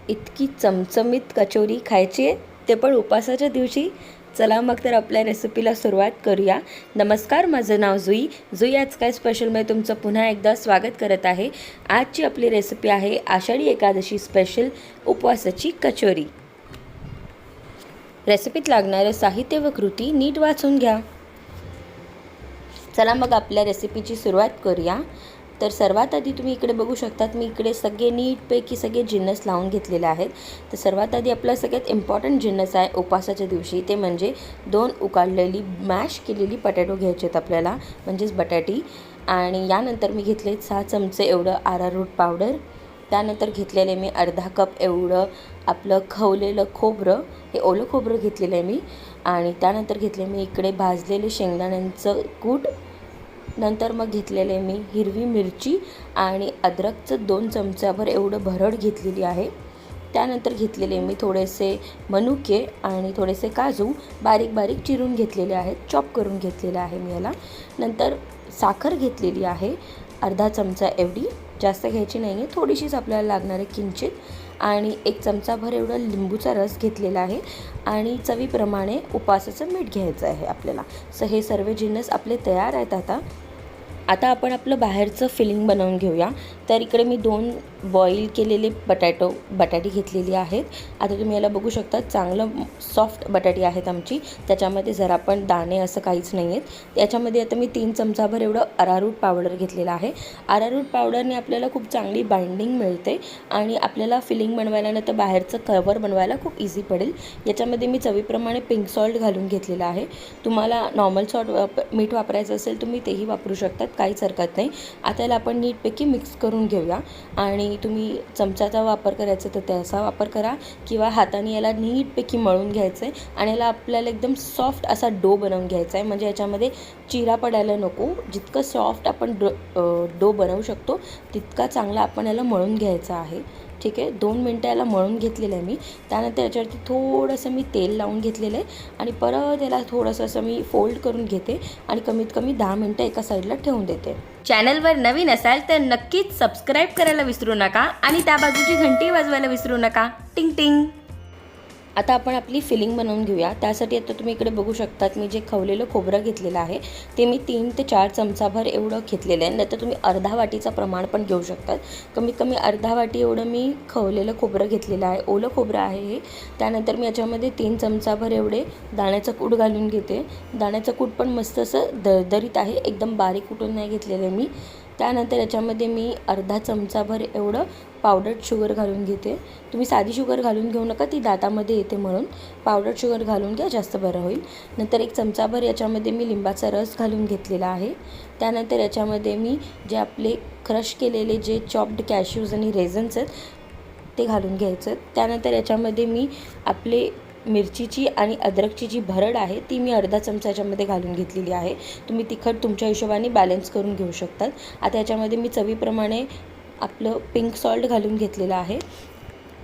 इतकी चमचमीत कचोरी खायची आहे, ते पण उपासाच्या दिवशी. चला मग तर आपल्या रेसिपीला सुरुवात करूया. नमस्कार, माझं नाव जुई. जुई आज काय स्पेशलमध्ये तुमचं पुन्हा एकदा स्वागत करत आहे. आजची आपली रेसिपी आहे आषाढी एकादशी स्पेशल उपवासाची कचोरी. रेसिपीत लागणारं साहित्य व कृती नीट वाचून घ्या. चला मग आपल्या रेसिपीची सुरुवात करूया. तर सर्वात आधी तुम्ही इकडे बघू शकतात, मी इकडे सगळे नीटपैकी सगळे जिन्नस लावून घेतलेले आहेत. तर सर्वात आधी आपला सगळ्यात इम्पॉर्टंट जिन्नस आहे उपवासाच्या दिवशी, ते म्हणजे 2 उकडलेली मॅश केलेली बटाटो घ्यायचे आहेत आपल्याला, म्हणजेच बटाटी. आणि यानंतर मी घेतले 6 चमचे एवढं अरारूट पावडर. त्यानंतर घेतलेले मी अर्धा कप एवढं आपलं खवलेलं खोबरं, हे ओलं खोबरं घेतलेलं आहे मी. आणि त्यानंतर घेतले मी इकडे भाजलेले शेंगदाण्यांचं कूट. नंतर मग घेतलेले मी हिरवी मिरची आणि अद्रकचं 2 चमच्याभर एवढं भरड घेतलेली आहे. त्यानंतर घेतलेले मी थोडेसे मनुके आणि थोडेसे काजू बारीक बारीक चिरून घेतलेले आहेत, चॉप करून घेतलेले आहे मी याला. नंतर साखर घेतलेली आहे अर्धा चमचा एवढी, जास्त घ्यायची नाही आहे, थोडीशीच आपल्याला लागणार आहे किंचित. आणि 1 चमचाभर एवढा लिंबूचा रस घेतलेला आहे. आणि चवीप्रमाणे उपासाचं मीठ घ्यायचं आहे आपल्याला. हे सर्व जिन्नस आपले तयार आहेत. आता आपण आपलं बाहेरचं फिलिंग बनवून घेऊया. तर इकडे मी 2 बॉईल केलेले बटाटी घेतलेली आहेत. आता तुम्ही याला बघू शकता, चांगलं सॉफ्ट बटाटी आहेत आमची, त्याच्यामध्ये जरा पण दाणे असं काहीच नाही आहेत. त्याच्यामध्ये आता मी 3 चमचाभर एवढं अरारूट पावडर घेतलेलं आहे. अरारूट पावडरने आपल्याला खूप चांगली बाइंडिंग मिळते आणि आपल्याला फिलिंग बनवायला ना तर बाहेरचं कवर बनवायला खूप इझी पडेल. याच्यामध्ये मी चवीप्रमाणे पिंक सॉल्ट घालून घेतलेलं आहे. तुम्हाला नॉर्मल मीठ वापरायचं असेल तुम्ही तेही वापरू शकतात, काहीच हरकत नाही. आता याला आपण नीटपैकी मिक्स करून घेऊया. आणि तुम्ही चमच्याचा वापर करायचा तर त्याचा वापर करा, किंवा हाताने याला नीटपैकी मळून घ्यायचं आहे. आणि याला आपल्याला एकदम सॉफ्ट असा डो बनवून घ्यायचा आहे, म्हणजे याच्यामध्ये चिरा पडायला नको. जितकं सॉफ्ट आपण डो बनवू शकतो तितका चांगला आपण याला मळून घ्यायचा आहे. ठीक आहे, 2 मिनटं याला मळून घेतलेलं आहे मी. त्यानंतर याच्यावरती थोडंसं मी तेल लावून घेतलेलं आहे आणि परत याला थोडंसं असं मी फोल्ड करून घेते आणि कमीत कमी 10 मिनटं एका साईडला ठेवून देते. चॅनलवर नवीन असाल तर नक्कीच सबस्क्राईब करायला विसरू नका आणि त्या बाजूची घंटी वाजवायला विसरू नका. टिंग टिंग. आता आपण आपली फिलिंग बनवून घेऊया. त्यासाठी आता तुम्ही इकडे बघू शकतात, मी जे खवलेलं खोबरं घेतलेलं आहे ते मी 3 ते 4 चमचाभर एवढं घेतलेलं आहे. नाहीतर तुम्ही अर्धा वाटीचं प्रमाण पण घेऊ शकतात. कमीत कमी अर्धा वाटी एवढं मी खवलेलं खोबरं घेतलेलं आहे, ओलं खोबरं आहे हे. त्यानंतर मी याच्यामध्ये 3 चमचाभर एवढे दाण्याचं कूट घालून घेते. दाण्याचं कूट पण मस्त असं दरदरीत आहे, एकदम बारीक कुटून नाही घेतलेलं आहे मी. त्यानंतर याच्यामध्ये मी अर्धा चमचाभर एवढं पावडर्ड शुगर घालून घेते. तुम्ही साधी शुगर घालून घेऊ नका, ती दातामध्ये येते, म्हणून पावडर्ड शुगर घालून घ्या, जास्त बरं होईल. नंतर 1 चमचाभर याच्यामध्ये मी लिंबाचा रस घालून घेतलेला आहे. त्यानंतर याच्यामध्ये मी जे आपले क्रश केलेले जे चॉप्ड कॅश्यूज आणि रेझन्स आहेत ते घालून घ्यायचं. त्यानंतर याच्यामध्ये मी आपले मिरचीची आणि अद्रकची जी भरड आहे ती मी अर्धा चमचा याच्यामध्ये घालून घेतलेली आहे. तुम्ही तिखट तुमच्या हिशोबाने बॅलन्स करून घेऊ शकतात. आता याच्यामध्ये मी चवीप्रमाणे आपलं पिंक सॉल्ट घालून घेतलेलं आहे.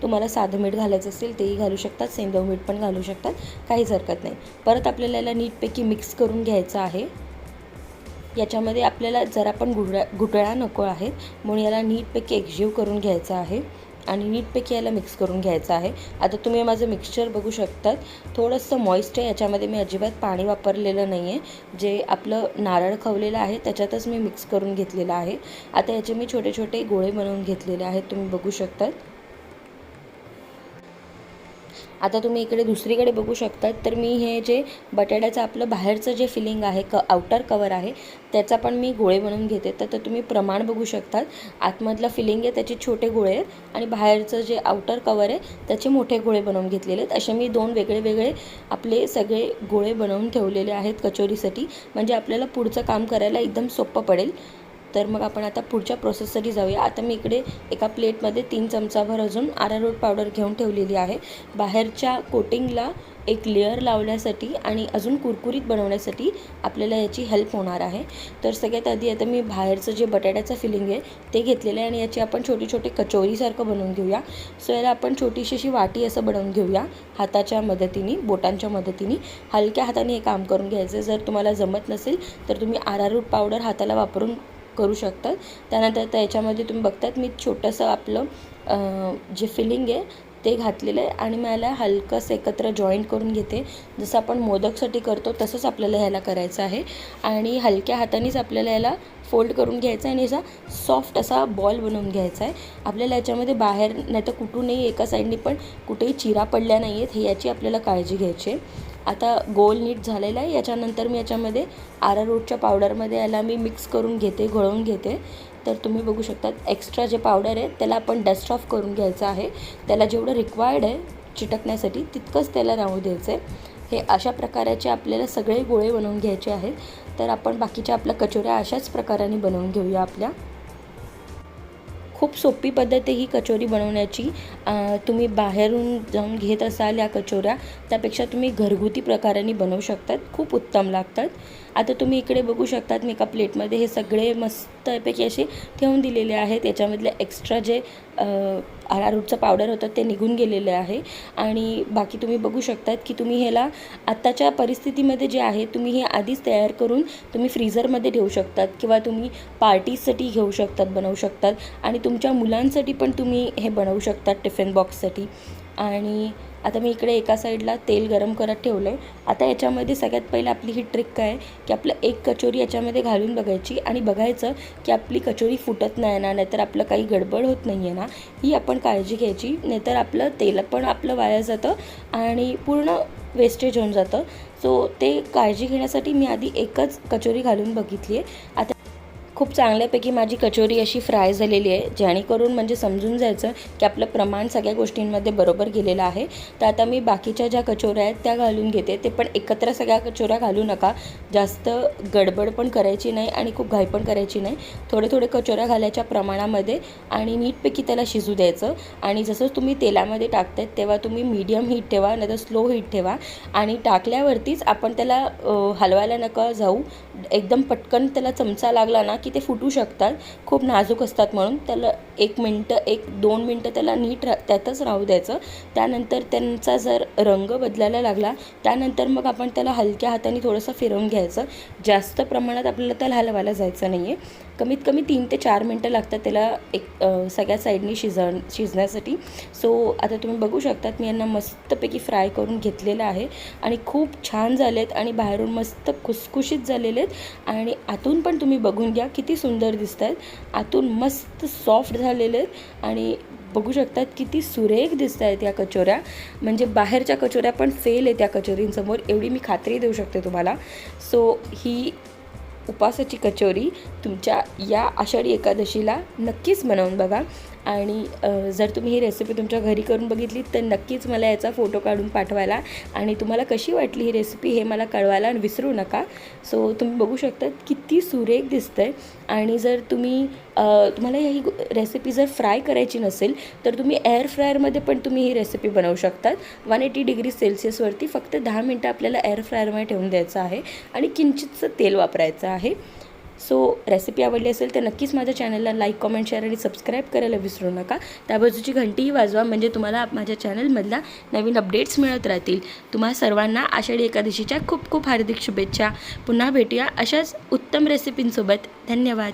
तुम्हाला साधं मीठ घालायचं असेल तेही घालू शकतात, सेंधव मीठ पण घालू शकतात, काहीच हरकत नाही. परत आपल्याला याला नीटपैकी मिक्स करून घ्यायचं आहे. याच्यामध्ये आपल्याला जरा पण गुठळ्या नको आहेत, म्हणून याला नीटपैकी एकजीव करून घ्यायचं आहे आणि नीटपैकी याला मिक्स करून घ्यायचं आहे. आता तुम्ही माझं मिक्सचर बघू शकतात, थोडंसं मॉइस्ट आहे. याच्यामध्ये मी अजिबात पाणी वापरलेलं नाही आहे. जे आपलं नारळ खवलेलं आहे त्याच्यातच मी मिक्स करून घेतलेलं आहे. आता याचे मी छोटे छोटे गोळे बनवून घेतलेले आहेत, तुम्ही बघू शकतात. आता तुम्ही इकडे दुसरीकडे बघू शकतात, तर मी हे जे बटाट्याचं आपलं बाहेरचं जे फिलिंग आहे, आउटर कवर आहे, त्याचा पण मी गोळे बनवून घेते. तर तुम्ही प्रमाण बघू शकतात, आतमधलं फिलिंग आहे त्याचे छोटे गोळे आहेत आणि बाहेरचं जे आउटर कवर आहे त्याचे मोठे गोळे बनवून घेतलेले आहेत. असे मी 2 वेगळे आपले सगळे गोळे बनवून ठेवलेले आहेत कचोरीसाठी, म्हणजे आपल्याला पुढचं काम करायला एकदम सोपं पडेल. तर मग आपण आता पुढच्या प्रोसेससाठी जाऊया. आता मी इकडे एका प्लेटमध्ये 3 चमचाभर अजून अरारोट पावडर घेऊन ठेवलेली आहे. बाहेरच्या कोटिंगला एक लेअर लावण्यासाठी आणि अजून कुरकुरीत बनवण्यासाठी आपल्याला याची हेल्प होणार आहे. तर सगळ्यात आधी आता मी बाहेरचं जे बटाट्याचं फिलिंग आहे ते घेतलेलं आहे आणि याची आपण छोटे छोटे कचोरीसारखं बनवून घेऊया. सो याला आपण छोटीशी अशी वाटी असं बनवून घेऊया. हाताच्या मदतीने, बोटांच्या मदतीने हलक्या हाताने हे काम करून घ्यायचं. जर तुम्हाला जमत नसेल तर तुम्ही अरारूट पावडर हाताला वापरून करू शकतात. त्यानंतर त्याच्यामध्ये तुम्ही बघतात मी छोटंसं आपलं जे फिलिंग आहे ते घातलेलं आहे आणि मला हलकंसं एकत्र जॉईंट करून घेते. जसं आपण मोदकसाठी करतो तसंच आपल्याला ह्याला करायचं आहे आणि हलक्या हातानेच आपल्याला याला फोल्ड करून घ्यायचं आहे आणि असा सॉफ्ट असा बॉल बनवून घ्यायचा आहे. आपल्याला याच्यामध्ये बाहेर नाही तर कुठूनही एका साईडने पण कुठेही चिरा पडल्या नाही आहेत, हे याची आपल्याला काळजी घ्यायची आहे. आता गोल नीट झालेला आहे. याच्यानंतर मी याच्यामध्ये अरारोटच्या पावडरमध्ये याला मी मिक्स करून घेते, घोळवून घेते. तर तुम्ही बघू शकता एक्स्ट्रा जे पावडर आहे त्याला आपण डस्ट ऑफ करून घ्यायचं आहे. त्याला जेवढं रिक्वायर्ड आहे चिटकण्यासाठी तितकंच त्याला राहू द्यायचं आहे. हे अशा प्रकाराचे आपल्याला सगळे गोळे बनवून घ्यायचे आहेत. तर आपण बाकीच्या आपल्या कचोऱ्या अशाच प्रकाराने बनवून घेऊया. आपल्या खूप सोपी पद्धत आहे ही कचोरी बनवण्याची. तुम्ही बाहेरून जाऊन घेत असाल या कचोऱ्या, त्यापेक्षा तुम्ही घरगुती प्रकाराने बनवू शकतात, खूप उत्तम लागतात. आता तुम्ही इकडे बघू शकतात मी एका प्लेटमध्ये हे सगळे मस्तपैकी असे ठेवून दिलेले आहेत. याच्यामधले एक्स्ट्रा जे अरारोटचं पावडर होतं ते निघून गेलेले आहे आणि बाकी तुम्ही बघू शकतात की तुम्ही ह्याला आत्ताच्या परिस्थितीमध्ये जे आहे तुम्ही हे आधीच तयार करून तुम्ही फ्रीझरमध्ये ठेवू शकतात किंवा तुम्ही पार्टीजसाठी घेऊ शकतात, बनवू शकतात आणि तुमच्या मुलांसाठी पण तुम्ही हे बनवू शकतात टिफिन बॉक्ससाठी. आणि आता मी इकडे एका साईडला तेल गरम करत ठेवलं आहे. आता याच्यामध्ये सगळ्यात पहिलं आपली ही ट्रिक काय आहे की आपलं एक कचोरी याच्यामध्ये घालून बघायची आणि बघायचं की आपली कचोरी फुटत नाही ना, नाहीतर आपलं काही गडबड होत नाही आहे ना, ही आपण काळजी घ्यायची. नाहीतर आपलं तेल पण आपलं वाया जातं आणि पूर्ण वेस्टेज होऊन जातं. सो ते काळजी घेण्यासाठी मी आधी एकच कचोरी घालून बघितली आहे. आता खूप चांगल्यापैकी माझी कचोरी अशी फ्राय झालेली आहे, जेणेकरून म्हणजे समजून जायचं की आपलं प्रमाण सगळ्या गोष्टींमध्ये बरोबर गेलेलं आहे. तर आता मी बाकीच्या ज्या कचोऱ्या आहेत त्या घालून घेते. ते पण एकत्र सगळ्या कचोऱ्या घालू नका, जास्त गडबड पण करायची नाही आणि खूप घाई पण करायची नाही. थोडे थोडे कचोऱ्या घालायच्या प्रमाणामध्ये आणि नीटपैकी त्याला शिजू द्यायचं. आणि जसं तुम्ही तेलामध्ये टाकतायत तेव्हा तुम्ही मीडियम हीट ठेवा, नाही तर स्लो हीट ठेवा आणि टाकल्यावरतीच आपण त्याला हलवायला नका जाऊ. एकदम पटकन त्याला चमचा लागला ना की ते फुटू शकतात, खूप नाजूक असतात. म्हणून त्याला 1-2 मिनटं त्याला नीट त्यातच राहू द्यायचं. त्यानंतर त्यांचा जर रंग बदलायला लागला त्यानंतर मग आपण त्याला हलक्या हाताने थोडंसं फिरवून घ्यायचं. जास्त प्रमाणात आपल्याला त्याला हलवायला जायचं नाही आहे. कमीत कमी 3 ते 4 मिनटं लागतात त्याला सगळ्या साईडनी शिजण्यासाठी. सो आता तुम्ही बघू शकतात मी यांना मस्तपैकी फ्राय करून घेतलेलं आहे आणि खूप छान झालेत आणि बाहेरून मस्त खुसखुशीत झालेले आहेत आणि आतून पण तुम्ही बघून घ्या किती सुंदर दिसत आहेत. आतून मस्त सॉफ्ट झालेले आहेत आणि बघू शकतात किती सुरेख दिसत आहेत या कचोऱ्या. म्हणजे बाहेरच्या कचोऱ्या पण फेल आहे त्या कचोरींसमोर, एवढी मी खात्री देऊ शकते तुम्हाला. सो ही उपासाची कचोरी तुमच्या या आषाढी एकादशीला नक्कीच बनवून बघा. आणि जर तुम्ही ही रेसिपी तुमच्या घरी करून बघितली तर नक्कीच मला याचा फोटो काढून पाठवायला आणि तुम्हाला कशी वाटली ही रेसिपी हे मला कळवायला विसरू नका. सो तुम्ही बघू शकता किती सुरेख दिसतं आहे. आणि जर तुम्हाला ही रेसिपी जर फ्राय करायची नसेल तर तुम्ही एअर फ्रायरमध्ये पण तुम्ही ही रेसिपी बनवू शकतात. 180 डिग्री सेल्सिअसवरती फक्त 10 मिनटं आपल्याला एअर फ्रायरमध्ये ठेवून द्यायचं आहे आणि किंचितचं तेल वापरायचं आहे. सो रेसिपी आवडली असेल तर नक्कीच माझ्या चॅनलला लाईक, कमेंट, शेअर आणि सबस्क्राईब करायला विसरू नका. त्या बाजूची घंटीही वाजवा म्हणजे तुम्हाला माझ्या चॅनलमधला नवीन अपडेट्स मिळत राहतील. तुम्हा सर्वांना आषाढी एकादशीच्या खूप खूप हार्दिक शुभेच्छा. पुन्हा भेटूया अशाच उत्तम रेसिपींसोबत. धन्यवाद.